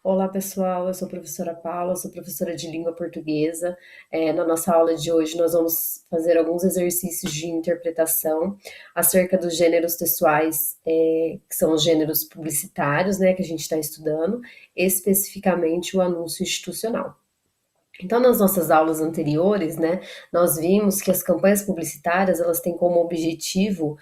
Olá, pessoal. Eu sou a professora Paula, sou professora de língua portuguesa. Na nossa aula de hoje, nós vamos fazer alguns exercícios de interpretação acerca dos gêneros textuais, que são os gêneros publicitários, né, que a gente está estudando, especificamente o anúncio institucional. Então, nas nossas aulas anteriores, né, nós vimos que as campanhas publicitárias elas têm como objetivo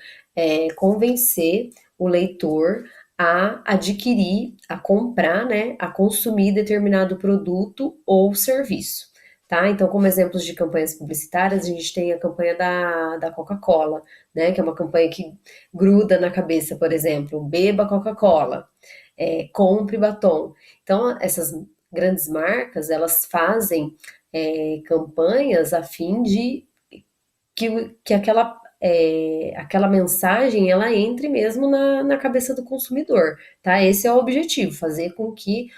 convencer o leitor a adquirir, a comprar, né, a consumir determinado produto ou serviço. Tá? Então, como exemplos de campanhas publicitárias, a gente tem a campanha da Coca-Cola, né, que é uma campanha que gruda na cabeça, por exemplo, beba Coca-Cola, compre batom. Então, essas grandes marcas, elas fazem campanhas a fim de que aquela mensagem ela entre mesmo na cabeça do consumidor, tá? Esse é o objetivo, fazer com que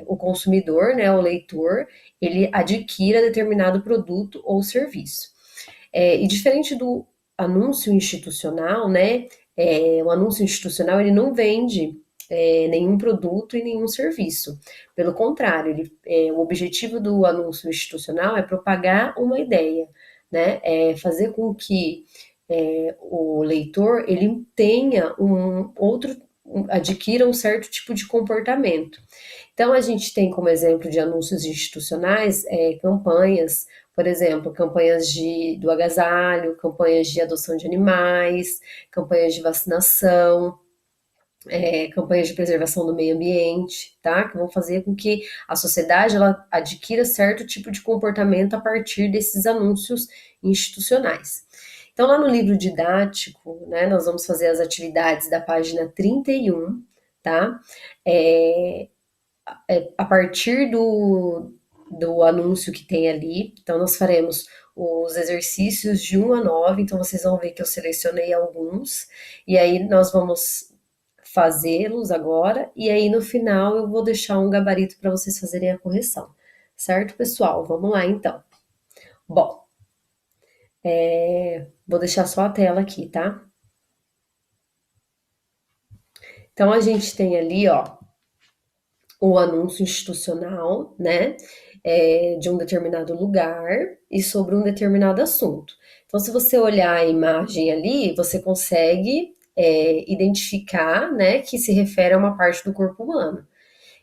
o consumidor, né, o leitor, ele adquira determinado produto ou serviço. E diferente do anúncio institucional, né, o anúncio institucional ele não vende nenhum produto e nenhum serviço. Pelo contrário, o objetivo do anúncio institucional é propagar uma ideia, né, fazer com que o leitor ele tenha adquira um certo tipo de comportamento. Então, a gente tem como exemplo de anúncios institucionais campanhas, por exemplo, campanhas do agasalho, campanhas de adoção de animais, campanhas de vacinação, campanhas de preservação do meio ambiente, tá? Que vão fazer com que a sociedade ela adquira certo tipo de comportamento a partir desses anúncios institucionais. Então, lá no livro didático, né, nós vamos fazer as atividades da página 31, tá? É, a partir do anúncio que tem ali. Então, nós faremos os exercícios de 1 a 9. Então, vocês vão ver que eu selecionei alguns. E aí, nós vamos fazê-los agora. E aí, no final, eu vou deixar um gabarito para vocês fazerem a correção. Certo, pessoal? Vamos lá, então. Bom, vou deixar só a tela aqui, tá? Então, a gente tem ali, ó, o anúncio institucional, né, de um determinado lugar e sobre um determinado assunto. Então, se você olhar a imagem ali, você consegue identificar, né, que se refere a uma parte do corpo humano.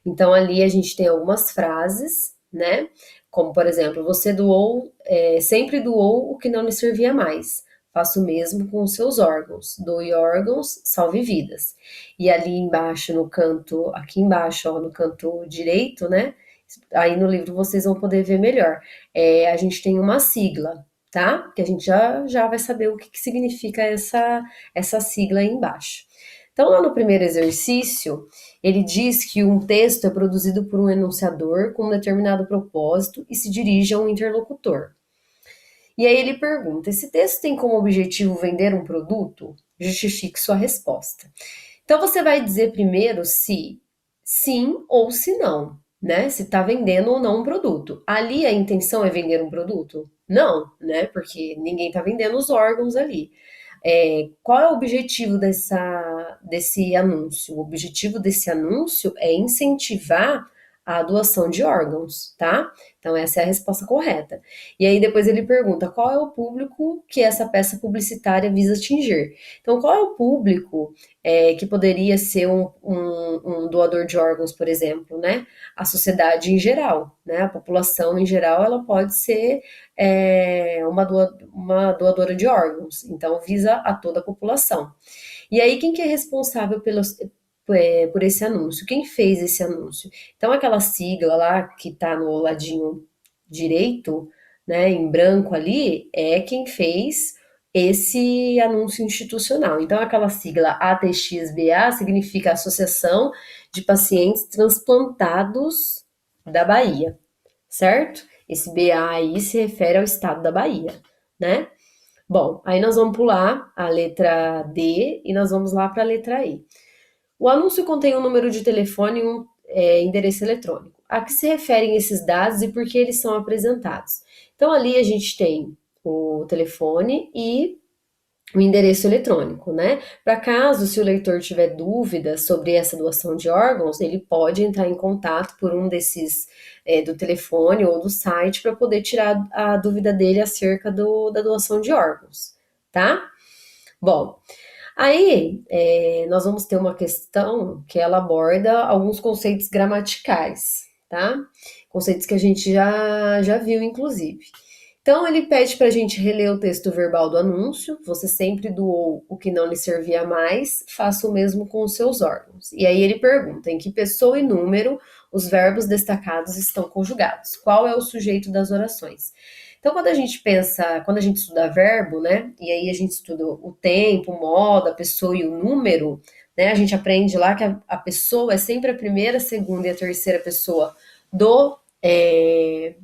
Então, ali a gente tem algumas frases, né, como por exemplo, você doou, sempre doou o que não lhe servia mais. Faça o mesmo com os seus órgãos. Doe órgãos, salve vidas. E ali embaixo, no canto, aqui embaixo, ó, no canto direito, né? Aí no livro vocês vão poder ver melhor. A gente tem uma sigla, tá? Que a gente já vai saber o que significa essa sigla aí embaixo. Então, lá no primeiro exercício, ele diz que um texto é produzido por um enunciador com um determinado propósito e se dirige a um interlocutor. E aí ele pergunta: esse texto tem como objetivo vender um produto? Justifique sua resposta. Então você vai dizer primeiro se sim ou se não, né? Se está vendendo ou não um produto. Ali a intenção é vender um produto? Não, né? Porque ninguém está vendendo os órgãos ali. Qual é o objetivo desse anúncio? O objetivo desse anúncio é incentivar a doação de órgãos, tá? Então, essa é a resposta correta. E aí, depois ele pergunta qual é o público que essa peça publicitária visa atingir. Então, qual é o público que poderia ser um doador de órgãos, por exemplo, né? A sociedade em geral, né? A população em geral, ela pode ser uma doadora de órgãos, então visa a toda a população. E aí, quem que é responsável por esse anúncio? Quem fez esse anúncio? Então, aquela sigla lá que está no ladinho direito, né, em branco ali, é quem fez esse anúncio institucional. Então, aquela sigla ATXBA significa Associação de Pacientes Transplantados da Bahia, certo? Esse BA aí se refere ao estado da Bahia, né? Bom, aí nós vamos pular a letra D e nós vamos lá para a letra E. O anúncio contém um número de telefone e um endereço eletrônico. A que se referem esses dados e por que eles são apresentados? Então, ali a gente tem o telefone e o endereço eletrônico, né? Para caso, se o leitor tiver dúvidas sobre essa doação de órgãos, ele pode entrar em contato por um desses, do telefone ou do site para poder tirar a dúvida dele acerca da doação de órgãos, tá? Bom, aí nós vamos ter uma questão que ela aborda alguns conceitos gramaticais, tá? Conceitos que a gente já viu, inclusive. Então, ele pede para a gente reler o texto verbal do anúncio. Você sempre doou o que não lhe servia mais, faça o mesmo com os seus órgãos. E aí ele pergunta em que pessoa e número os verbos destacados estão conjugados. Qual é o sujeito das orações? Então, quando a gente pensa, quando a gente estuda verbo, né? E aí a gente estuda o tempo, o modo, a pessoa e o número, né? A gente aprende lá que a pessoa é sempre a primeira, a segunda e a terceira pessoa do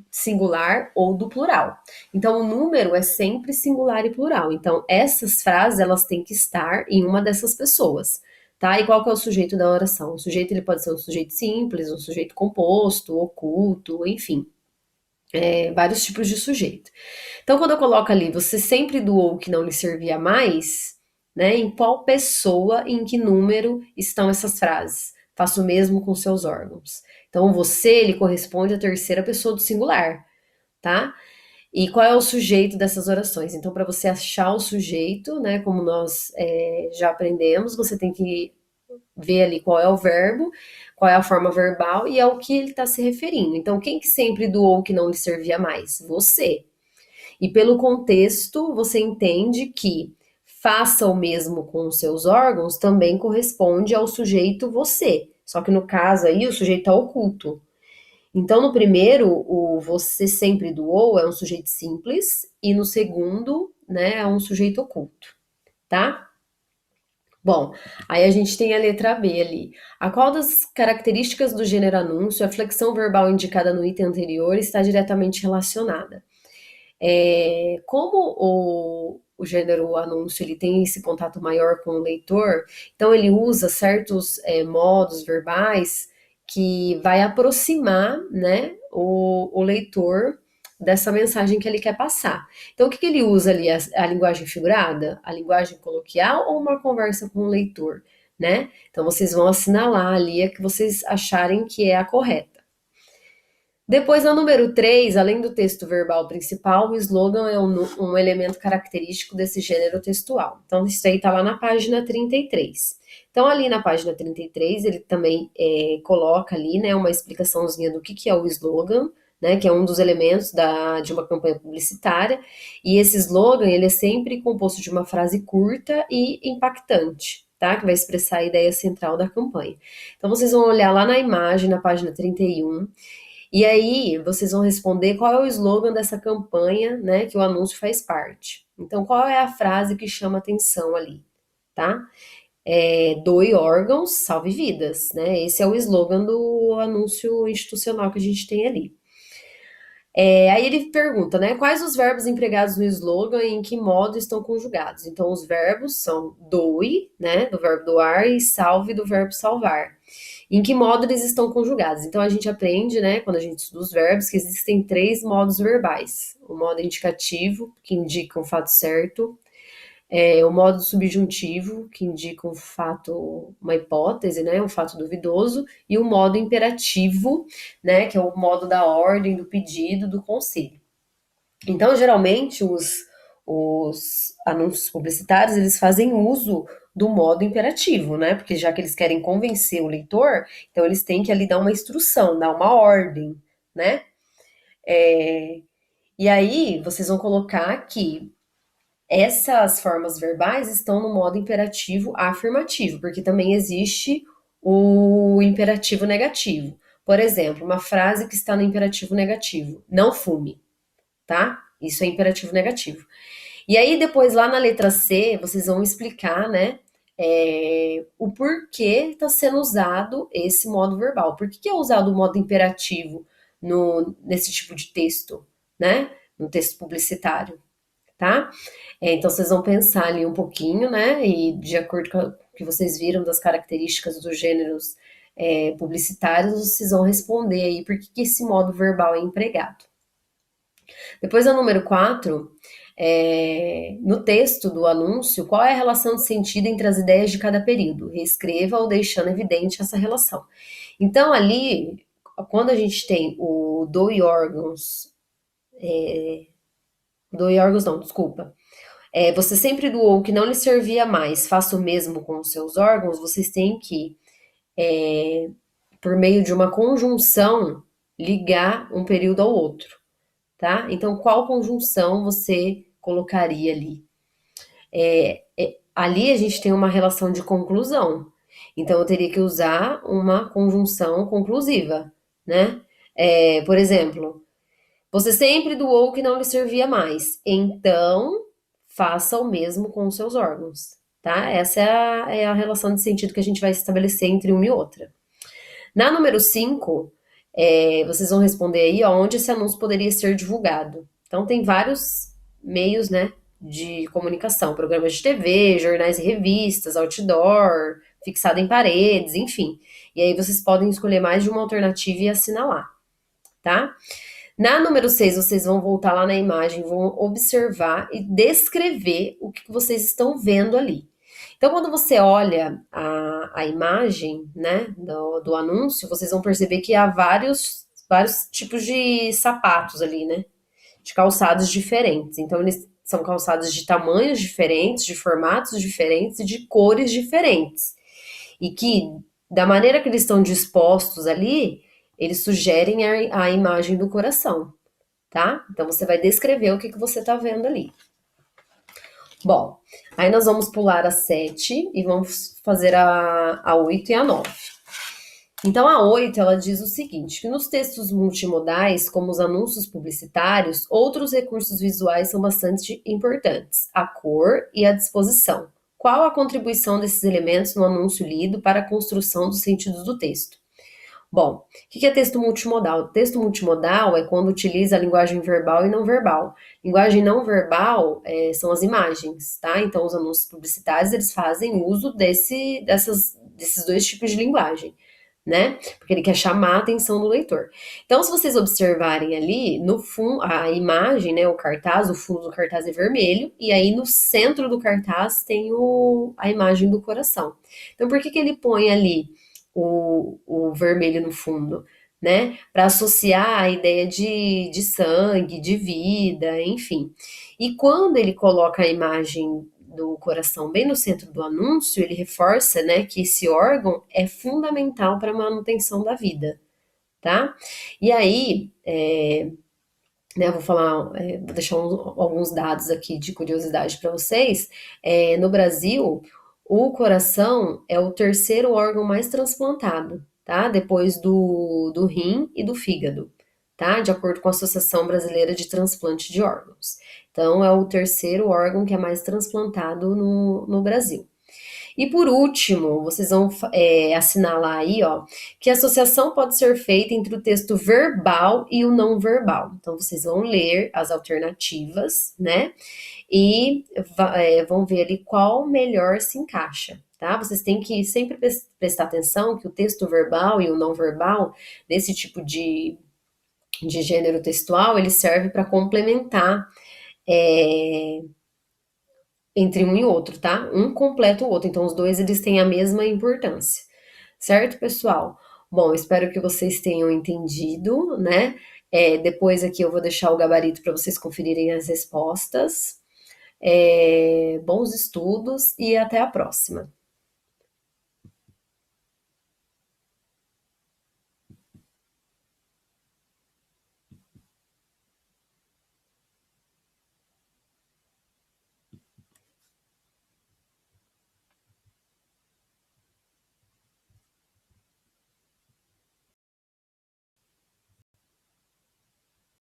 singular ou do plural. Então, o número é sempre singular e plural. Então, essas frases, elas têm que estar em uma dessas pessoas, tá? E qual que é o sujeito da oração? O sujeito, ele pode ser um sujeito simples, um sujeito composto, oculto, enfim, vários tipos de sujeito. Então, quando eu coloco ali, você sempre doou o que não lhe servia mais, né? Em qual pessoa, em que número estão essas frases? Faço o mesmo com seus órgãos. Então, você, ele corresponde à terceira pessoa do singular, tá? E qual é o sujeito dessas orações? Então, para você achar o sujeito, né, como nós já aprendemos, você tem que ver ali qual é o verbo, qual é a forma verbal e ao que ele está se referindo. Então, quem que sempre doou o que não lhe servia mais? Você. E pelo contexto, você entende que faça o mesmo com os seus órgãos também corresponde ao sujeito você. Só que no caso aí, o sujeito está oculto. Então, no primeiro, o você sempre doou é um sujeito simples, e no segundo, né, é um sujeito oculto, tá? Bom, aí a gente tem a letra B ali. A qual das características do gênero anúncio a flexão verbal indicada no item anterior está diretamente relacionada? Como o gênero anúncio ele tem esse contato maior com o leitor, então ele usa certos modos verbais que vai aproximar, né, o leitor dessa mensagem que ele quer passar. Então, o que, que ele usa ali? A linguagem figurada, a linguagem coloquial ou uma conversa com o leitor, né? Então, vocês vão assinalar ali a que vocês acharem que é a correta. Depois, na número 3, além do texto verbal principal, o slogan é um elemento característico desse gênero textual. Então, isso aí está lá na página 33. Então, ali na página 33, ele também coloca ali, né, uma explicaçãozinha do que é o slogan, né, que é um dos elementos de uma campanha publicitária. E esse slogan, ele é sempre composto de uma frase curta e impactante, tá? Que vai expressar a ideia central da campanha. Então, vocês vão olhar lá na imagem, na página 31, e aí, vocês vão responder qual é o slogan dessa campanha, né, que o anúncio faz parte. Então, qual é a frase que chama atenção ali, tá? Doe órgãos, salve vidas, né? Esse é o slogan do anúncio institucional que a gente tem ali. Aí ele pergunta, né, quais os verbos empregados no slogan e em que modo estão conjugados. Então, os verbos são doe, né, do verbo doar, e salve, do verbo salvar. Em que modo eles estão conjugados? Então, a gente aprende, né, quando a gente estuda os verbos, que existem três modos verbais. O modo indicativo, que indica um fato certo, o modo subjuntivo, que indica um fato, uma hipótese, né, um fato duvidoso, e o modo imperativo, né, que é o modo da ordem, do pedido, do conselho. Então, geralmente, os anúncios publicitários, eles fazem uso do modo imperativo, né, porque já que eles querem convencer o leitor, então eles têm que ali dar uma instrução, dar uma ordem, né. E aí, vocês vão colocar que essas formas verbais estão no modo imperativo afirmativo, porque também existe o imperativo negativo. Por exemplo, uma frase que está no imperativo negativo: não fume, tá? Isso é imperativo negativo. E aí, depois, lá na letra C, vocês vão explicar, né, o porquê está sendo usado esse modo verbal. Por que é usado o modo imperativo nesse tipo de texto, né? No texto publicitário, tá? Então vocês vão pensar ali um pouquinho, né? E de acordo com o que vocês viram das características dos gêneros publicitários, vocês vão responder aí por que esse modo verbal é empregado. Depois, a número 4, No texto do anúncio, qual é a relação de sentido entre as ideias de cada período? Reescreva ou deixando evidente essa relação. Então, ali, quando a gente tem o doe órgãos, doe órgãos não, desculpa. Você sempre doou o que não lhe servia mais, faça o mesmo com os seus órgãos, vocês têm que, por meio de uma conjunção, ligar um período ao outro, tá? Então, qual conjunção você colocaria ali? Ali a gente tem uma relação de conclusão. Então, eu teria que usar uma conjunção conclusiva, né? Por exemplo, você sempre doou o que não lhe servia mais. Então, faça o mesmo com os seus órgãos, tá? Essa é a relação de sentido que a gente vai estabelecer entre uma e outra. Na número 5, vocês vão responder aí ó, onde esse anúncio poderia ser divulgado. Então, tem vários meios, né, de comunicação, programas de TV, jornais e revistas, outdoor, fixado em paredes, enfim. E aí vocês podem escolher mais de uma alternativa e assinalar, tá? Na número 6, vocês vão voltar lá na imagem, vão observar e descrever o que vocês estão vendo ali. Então, quando você olha a imagem, né, do anúncio, vocês vão perceber que há vários tipos de sapatos ali, né, de calçados diferentes. Então, eles são calçados de tamanhos diferentes, de formatos diferentes e de cores diferentes. E que, da maneira que eles estão dispostos ali, eles sugerem a imagem do coração, tá? Então, você vai descrever o que você está vendo ali. Bom, aí nós vamos pular a 7 e vamos fazer a 8 e a 9. Então, a 8, ela diz o seguinte, que nos textos multimodais, como os anúncios publicitários, outros recursos visuais são bastante importantes, a cor e a disposição. Qual a contribuição desses elementos no anúncio lido para a construção dos sentidos do texto? Bom, o que é texto multimodal? Texto multimodal é quando utiliza a linguagem verbal e não verbal. Linguagem não verbal são as imagens, tá? Então, os anúncios publicitários, eles fazem uso desses dois tipos de linguagem, né? Porque ele quer chamar a atenção do leitor. Então, se vocês observarem ali, no fundo, a imagem, né, o cartaz, o fundo do cartaz é vermelho, e aí no centro do cartaz tem a imagem do coração. Então, por que ele põe ali o vermelho no fundo, né? Para associar a ideia de sangue, de vida, enfim. E quando ele coloca a imagem do coração bem no centro do anúncio, ele reforça, né, que esse órgão é fundamental para a manutenção da vida, tá? E aí, né, vou deixar alguns dados aqui de curiosidade para vocês. No Brasil, o coração é o terceiro órgão mais transplantado, tá? Depois do rim e do fígado, tá? De acordo com a Associação Brasileira de Transplante de Órgãos. Então, é o terceiro órgão que é mais transplantado no Brasil. E por último, vocês vão assinalar aí, ó, que a associação pode ser feita entre o texto verbal e o não verbal. Então, vocês vão ler as alternativas, né? E vão ver ali qual melhor se encaixa, tá? Vocês têm que sempre prestar atenção que o texto verbal e o não verbal, nesse tipo de gênero textual, ele serve para complementar é, entre um e outro, tá? Um completa o outro, então os dois eles têm a mesma importância, certo, pessoal? Bom, espero que vocês tenham entendido, né? Depois aqui eu vou deixar o gabarito para vocês conferirem as respostas. Bons estudos e até a próxima.